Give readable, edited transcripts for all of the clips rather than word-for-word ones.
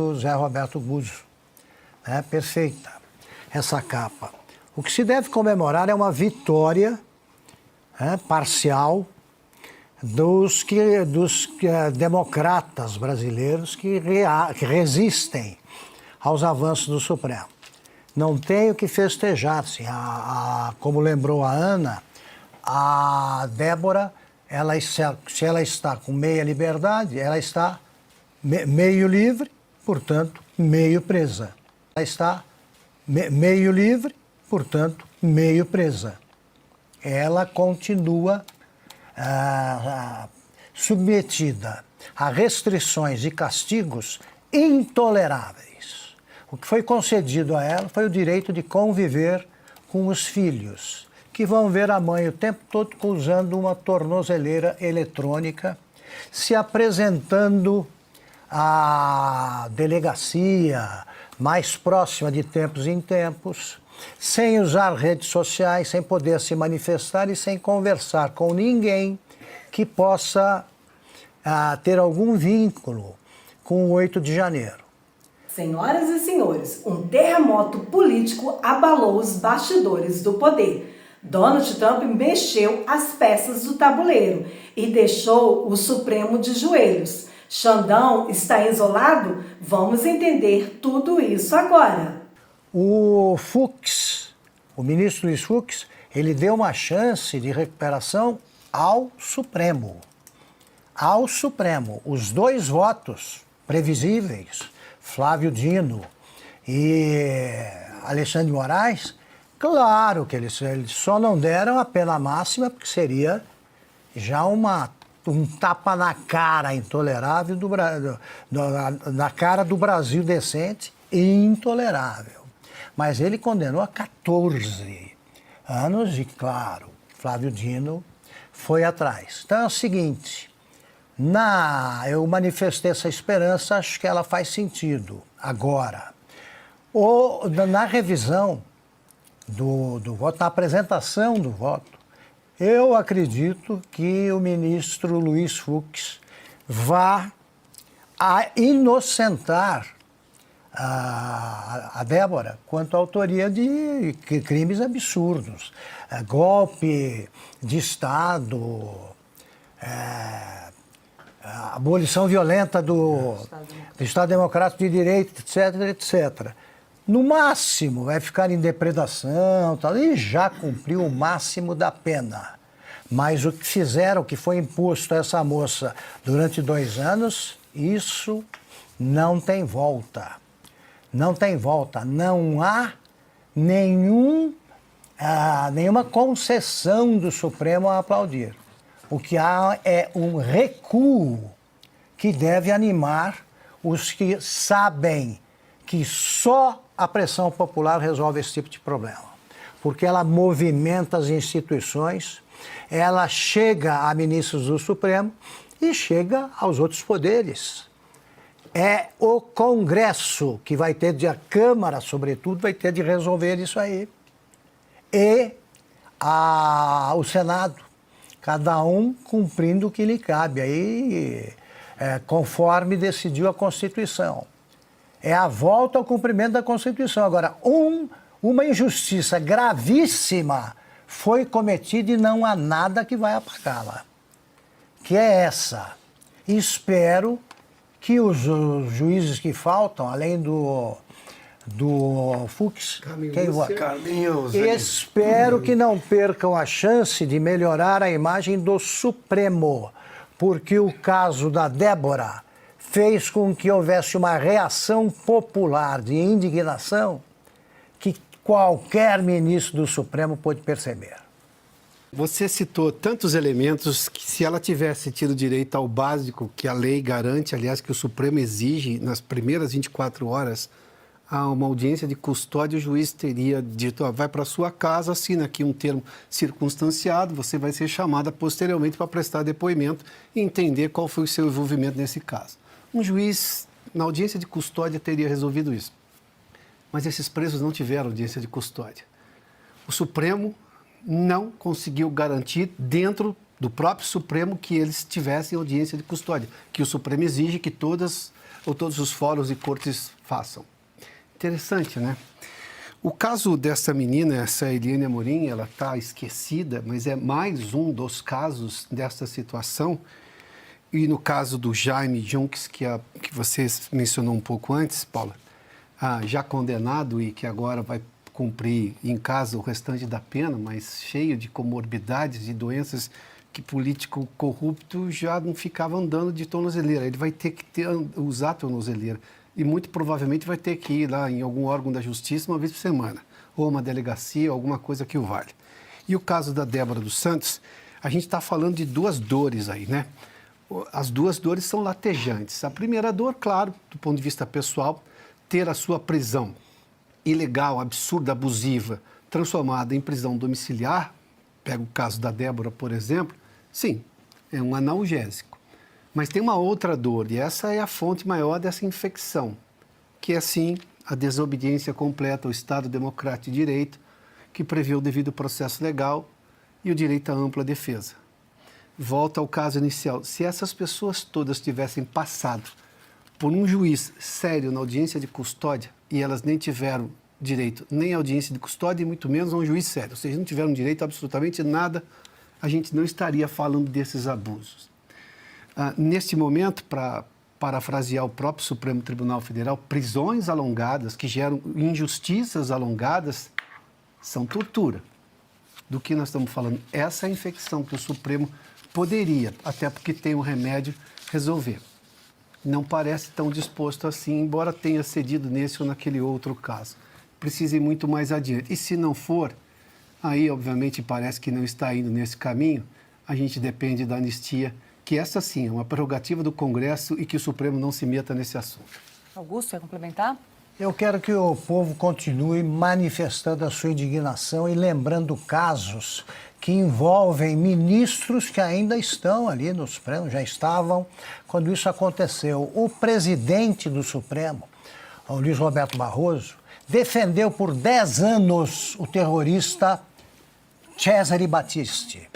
do Zé Roberto Guzzo. Perfeita essa capa. O que se deve comemorar é uma vitória parcial dos democratas brasileiros que resistem aos avanços do Supremo. Não tem o que festejar-se. Como lembrou a Ana, a Débora, se ela está com meia liberdade, ela está meio livre, portanto, meio presa. Ela está meio livre, portanto, meio presa. Ela continua submetida a restrições e castigos intoleráveis. O que foi concedido a ela foi o direito de conviver com os filhos, que vão ver a mãe o tempo todo usando uma tornozeleira eletrônica, se apresentando à delegacia mais próxima de tempos em tempos, sem usar redes sociais, sem poder se manifestar e sem conversar com ninguém que possa ter algum vínculo com o 8 de janeiro. Senhoras e senhores, um terremoto político abalou os bastidores do poder. Donald Trump mexeu as peças do tabuleiro e deixou o Supremo de joelhos. Xandão está isolado? Vamos entender tudo isso agora. O Fux, o ministro Luiz Fux, ele deu uma chance de recuperação ao Supremo. Ao Supremo. Os dois votos previsíveis, Flávio Dino e Alexandre de Moraes, claro que eles só não deram a pena máxima, porque seria já um tapa na cara intolerável na cara do Brasil decente e intolerável. Mas ele condenou a 14 anos e, claro, Flávio Dino foi atrás. Então é o seguinte, eu manifestei essa esperança, acho que ela faz sentido agora. Na revisão do voto, na apresentação do voto, eu acredito que o ministro Luiz Fux vá inocentar a Débora quanto à autoria de crimes absurdos. Golpe de Estado, abolição violenta do Estado Democrático de Direito, etc, etc. No máximo, vai ficar em depredação, tal, e já cumpriu o máximo da pena. Mas o que fizeram, o que foi imposto a essa moça durante 2 anos, isso não tem volta. Não tem volta. Não há nenhuma concessão do Supremo a aplaudir. O que há é um recuo que deve animar os que sabem que só a pressão popular resolve esse tipo de problema. Porque ela movimenta as instituições, ela chega a ministros do Supremo e chega aos outros poderes. É o Congresso que vai ter, a Câmara, sobretudo, vai ter de resolver isso aí. E o Senado, cada um cumprindo o que lhe cabe, aí, conforme decidiu a Constituição. É a volta ao cumprimento da Constituição. Agora, uma injustiça gravíssima foi cometida e não há nada que vai apagá-la, que é essa. Espero que os juízes que faltam, além do Fux, espero que não percam a chance de melhorar a imagem do Supremo, porque o caso da Débora fez com que houvesse uma reação popular de indignação que qualquer ministro do Supremo pôde perceber. Você citou tantos elementos que, se ela tivesse tido direito ao básico que a lei garante, aliás, que o Supremo exige nas primeiras 24 horas, a uma audiência de custódia, o juiz teria dito, vai para sua casa, assina aqui um termo circunstanciado, você vai ser chamada posteriormente para prestar depoimento e entender qual foi o seu envolvimento nesse caso. Um juiz, na audiência de custódia, teria resolvido isso. Mas esses presos não tiveram audiência de custódia. O Supremo não conseguiu garantir dentro do próprio Supremo que eles tivessem audiência de custódia, que o Supremo exige que todas ou todos os fóruns e cortes façam. Interessante, né? O caso dessa menina, essa Eliane Amorim, ela está esquecida, mas é mais um dos casos dessa situação. E no caso do Jaime Junques, que você mencionou um pouco antes, Paula, já condenado e que agora vai cumprir em casa o restante da pena, mas cheio de comorbidades e doenças que político corrupto já não ficava andando de tornozeleira. Ele vai ter que usar a tornozeleira e muito provavelmente vai ter que ir lá em algum órgão da justiça uma vez por semana, ou uma delegacia, alguma coisa que o vale. E o caso da Débora dos Santos, a gente está falando de duas dores aí, né? As duas dores são latejantes. A primeira dor, claro, do ponto de vista pessoal, ter a sua prisão ilegal, absurda, abusiva, transformada em prisão domiciliar, pega o caso da Débora, por exemplo, sim, é um analgésico. Mas tem uma outra dor, e essa é a fonte maior dessa infecção, que é, sim, a desobediência completa ao Estado Democrático de Direito, que prevê o devido processo legal e o direito à ampla defesa. Volta ao caso inicial. Se essas pessoas todas tivessem passado por um juiz sério na audiência de custódia e elas nem tiveram direito nem à audiência de custódia e muito menos a um juiz sério, ou seja, não tiveram direito a absolutamente nada, a gente não estaria falando desses abusos. Neste momento, para parafrasear o próprio Supremo Tribunal Federal, prisões alongadas que geram injustiças alongadas são tortura. Do que nós estamos falando? Essa é a infecção que o Supremo poderia, até porque tem um remédio, resolver. Não parece tão disposto assim, embora tenha cedido nesse ou naquele outro caso. Precisa ir muito mais adiante. E se não for, aí obviamente parece que não está indo nesse caminho, a gente depende da anistia, que essa sim é uma prerrogativa do Congresso e que o Supremo não se meta nesse assunto. Augusto, quer complementar? Eu quero que o povo continue manifestando a sua indignação e lembrando casos que envolvem ministros que ainda estão ali no Supremo, já estavam quando isso aconteceu. O presidente do Supremo, o Luiz Roberto Barroso, defendeu por 10 anos o terrorista Cesare Battisti.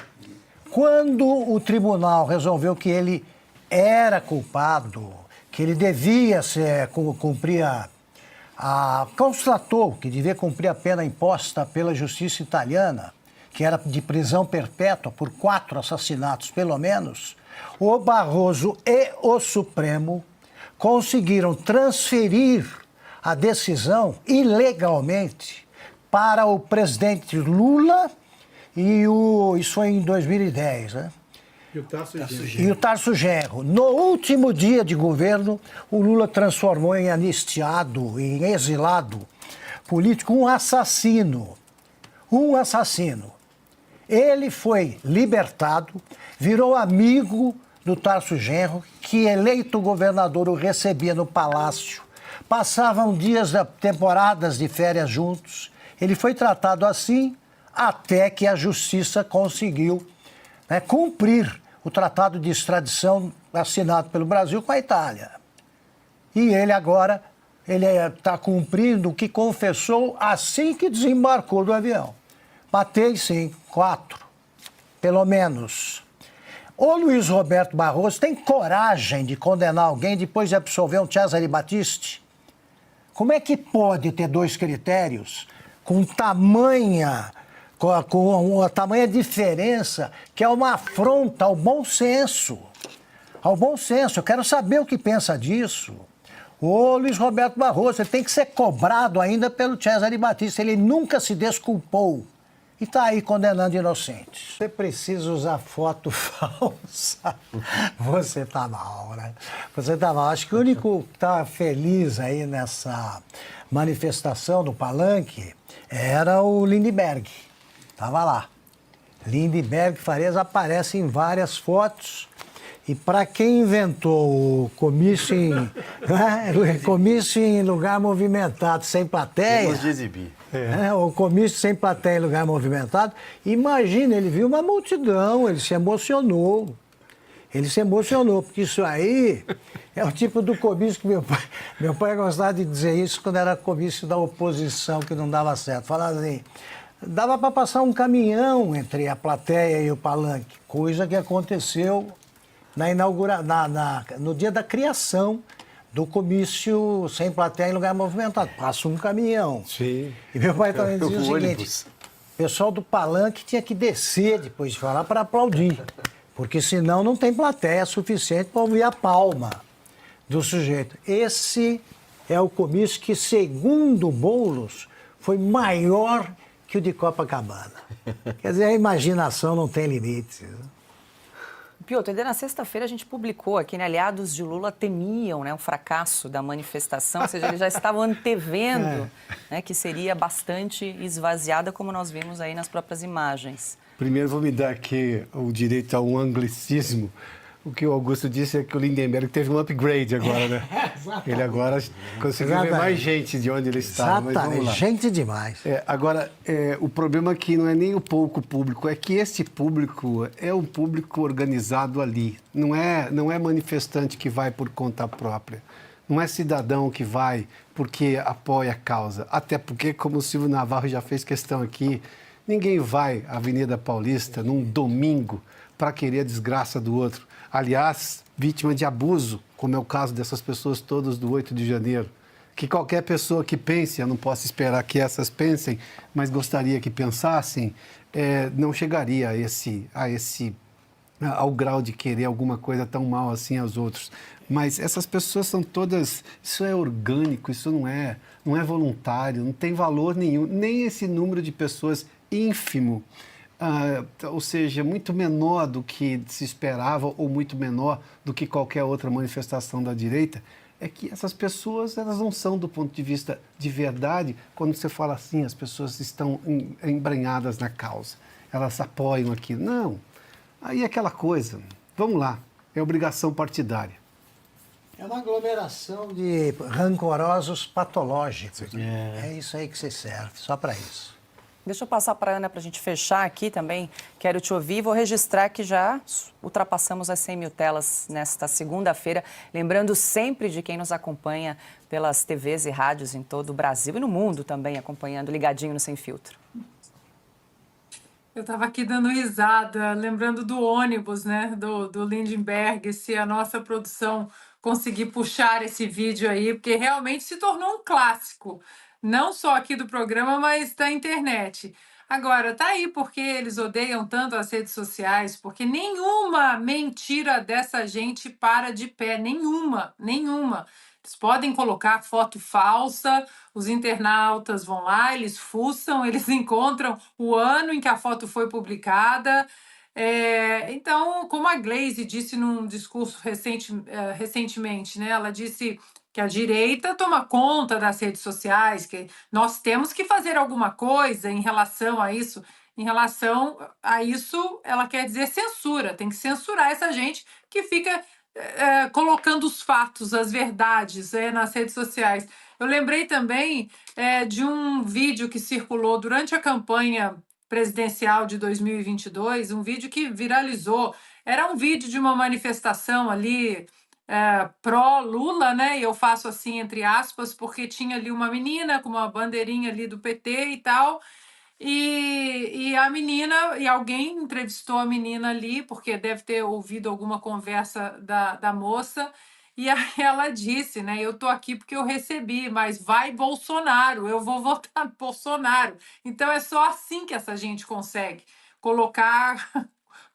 Quando o tribunal resolveu que ele era culpado, que ele devia cumprir constatou que devia cumprir a pena imposta pela justiça italiana, que era de prisão perpétua por 4 assassinatos, pelo menos, o Barroso e o Supremo conseguiram transferir a decisão ilegalmente para o presidente Lula isso foi em 2010, né? E o Tarso Genro. No último dia de governo, o Lula transformou em anistiado, em exilado político, um assassino. Um assassino. Ele foi libertado, virou amigo do Tarso Genro, que eleito governador o recebia no palácio. Passavam temporadas de férias juntos. Ele foi tratado assim até que a justiça conseguiu cumprir o tratado de extradição assinado pelo Brasil com a Itália. E ele agora está cumprindo o que confessou assim que desembarcou do avião. Matei, sim, 4, pelo menos. O Luiz Roberto Barroso tem coragem de condenar alguém depois de absolver um Cesare Battisti? Como é que pode ter 2 critérios com a tamanha diferença, que é uma afronta ao bom senso? Ao bom senso. Eu quero saber o que pensa disso. O Luiz Roberto Barroso, ele tem que ser cobrado ainda pelo Cesare Battisti. Ele nunca se desculpou. E está aí condenando inocentes. Você precisa usar foto falsa. Você está mal, né? Você está mal. Acho que o único que estava feliz aí nessa manifestação do Palanque era o Lindbergh. Estava lá. Lindbergh Farias aparece em várias fotos. E para quem inventou o comício em lugar movimentado, sem plateia... Temos de exibir. O comício sem plateia em lugar movimentado, imagina, ele viu uma multidão, ele se emocionou. Ele se emocionou, porque isso aí é o tipo do comício que meu pai gostava de dizer isso quando era comício da oposição, que não dava certo. Falava assim, dava para passar um caminhão entre a plateia e o palanque, coisa que aconteceu no dia da criação do comício sem plateia em lugar movimentado. Passa um caminhão. Sim. E meu pai também dizia o seguinte, ônibus. o pessoal do palanque tinha que descer depois de falar para aplaudir, porque senão não tem plateia suficiente para ouvir a palma do sujeito. Esse é o comício que, segundo Boulos, foi maior que o de Copacabana. Quer dizer, a imaginação não tem limites. Piotr, na sexta-feira a gente publicou aqui, né, aliados de Lula temiam, né, o fracasso da manifestação, ou seja, eles já estavam antevendo né, que seria bastante esvaziada, como nós vimos aí nas próprias imagens. Primeiro vou me dar aqui o direito a um anglicismo. O que o Augusto disse é que o Lindenberg teve um upgrade agora, né? Ele agora conseguiu ver mais gente de onde ele estava. Mas vamos lá. Gente demais. Agora, o problema aqui não é nem o pouco público, é que esse público é um público organizado ali. Não é manifestante que vai por conta própria. Não é cidadão que vai porque apoia a causa. Até porque, como o Silvio Navarro já fez questão aqui, ninguém vai à Avenida Paulista num domingo para querer a desgraça do outro. Aliás, vítima de abuso, como é o caso dessas pessoas todas do 8 de janeiro. Que qualquer pessoa que pense, eu não posso esperar que essas pensem, mas gostaria que pensassem, não chegaria ao grau de querer alguma coisa tão mal assim aos outros. Mas essas pessoas são todas, isso é orgânico, isso não é voluntário, não tem valor nenhum, nem esse número de pessoas ínfimo. Ou seja, muito menor do que se esperava ou muito menor do que qualquer outra manifestação da direita, é que essas pessoas elas não são do ponto de vista de verdade, quando você fala assim, as pessoas estão embranhadas na causa, elas apoiam aquilo. Não, aí é aquela coisa, vamos lá, é obrigação partidária. É uma aglomeração de rancorosos patológicos. É isso aí que você serve, só para isso. Deixa eu passar para a Ana para a gente fechar aqui também. Quero te ouvir. Vou registrar que já ultrapassamos as 100 mil telas nesta segunda-feira. Lembrando sempre de quem nos acompanha pelas TVs e rádios em todo o Brasil e no mundo também, acompanhando ligadinho no Sem Filtro. Eu estava aqui dando risada, lembrando do ônibus, né, do Lindenberg, se a nossa produção conseguir puxar esse vídeo aí, porque realmente se tornou um clássico. Não só aqui do programa, mas da internet. Agora, tá aí porque eles odeiam tanto as redes sociais, porque nenhuma mentira dessa gente para de pé, nenhuma. Eles podem colocar foto falsa, os internautas vão lá, eles fuçam, eles encontram o ano em que a foto foi publicada. Então, como a Glaze disse num discurso recentemente, né, ela disse que a direita toma conta das redes sociais, que nós temos que fazer alguma coisa em relação a isso. Em relação a isso, ela quer dizer censura, tem que censurar essa gente que fica colocando os fatos, as verdades nas redes sociais. Eu lembrei também de um vídeo que circulou durante a campanha presidencial de 2022, um vídeo que viralizou. Era um vídeo de uma manifestação ali pró-Lula, né? E eu faço assim entre aspas, porque tinha ali uma menina com uma bandeirinha ali do PT e tal. E a menina, e alguém entrevistou a menina ali, porque deve ter ouvido alguma conversa da moça, e aí ela disse, né, eu tô aqui porque eu recebi, mas vai Bolsonaro, eu vou votar Bolsonaro. Então é só assim que essa gente consegue colocar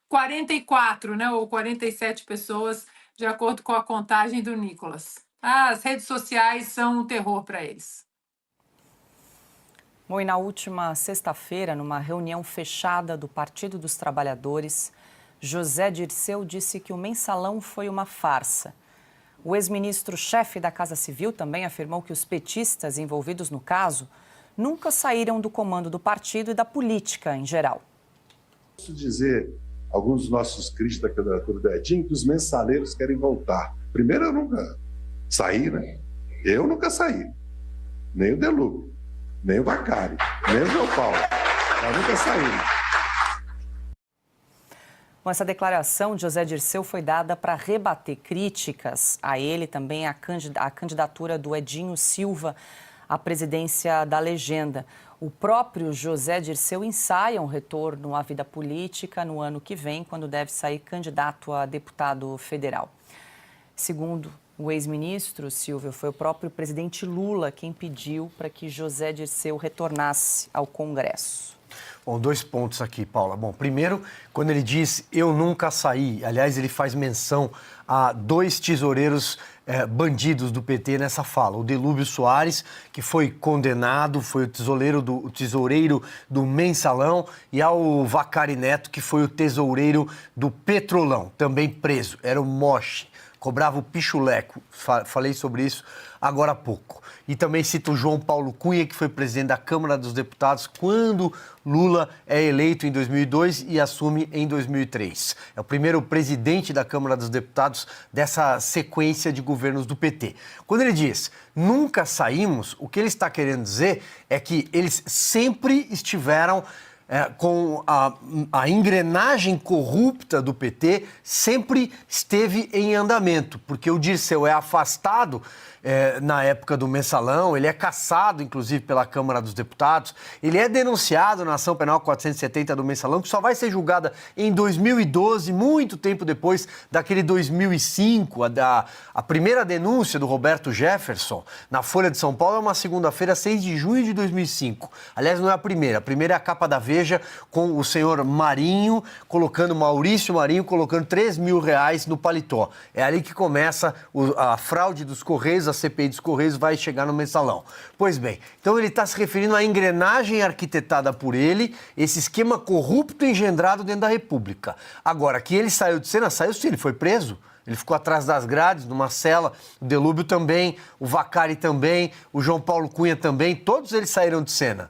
44, né, ou 47 pessoas, de acordo com a contagem do Nicolas. As redes sociais são um terror para eles. Bom, e na última sexta-feira, numa reunião fechada do Partido dos Trabalhadores, José Dirceu disse que o mensalão foi uma farsa. O ex-ministro-chefe da Casa Civil também afirmou que os petistas envolvidos no caso nunca saíram do comando do partido e da política em geral. Posso dizer, alguns dos nossos críticos da candidatura do Edinho, que os mensaleiros querem voltar. Primeiro, eu nunca saí, né? Eu nunca saí. Nem o Deluca, nem o Bacari, nem o João Paulo. Eu nunca saí. Bom, essa declaração de José Dirceu foi dada para rebater críticas a ele, também a candidatura do Edinho Silva à presidência da Legenda. O próprio José Dirceu ensaia um retorno à vida política no ano que vem, quando deve sair candidato a deputado federal. Segundo O ex-ministro, Silvio, foi o próprio presidente Lula quem pediu para que José Dirceu retornasse ao Congresso. Bom, 2 pontos aqui, Paula. Bom, primeiro, quando ele diz eu nunca saí, aliás, ele faz menção a 2 tesoureiros bandidos do PT nessa fala. O Delúbio Soares, que foi condenado, foi o tesoureiro do Mensalão, e ao Vacari Neto, que foi o tesoureiro do Petrolão, também preso. Era o Moche, cobrava o pichuleco. Falei sobre isso agora há pouco. E também cito o João Paulo Cunha, que foi presidente da Câmara dos Deputados quando Lula é eleito em 2002 e assume em 2003. É o primeiro presidente da Câmara dos Deputados dessa sequência de governos do PT. Quando ele diz nunca saímos, o que ele está querendo dizer é que eles sempre estiveram com a engrenagem corrupta do PT, sempre esteve em andamento, porque o Dirceu é afastado na época do Mensalão, ele é cassado, inclusive, pela Câmara dos Deputados, ele é denunciado na ação penal 470 do Mensalão, que só vai ser julgada em 2012, muito tempo depois daquele 2005, a primeira denúncia do Roberto Jefferson, na Folha de São Paulo, é uma segunda-feira, 6 de junho de 2005. Aliás, não é a primeira é a capa da Veja, com o senhor Marinho, Maurício Marinho, colocando R$3.000 no paletó. É ali que começa a fraude dos Correios, a CPI dos Correios vai chegar no Mensalão. Pois bem, então ele está se referindo à engrenagem arquitetada por ele, esse esquema corrupto engendrado dentro da República. Agora, que ele saiu de cena, saiu sim, ele foi preso. Ele ficou atrás das grades, numa cela, o Delúbio também, o Vacari também, o João Paulo Cunha também, todos eles saíram de cena.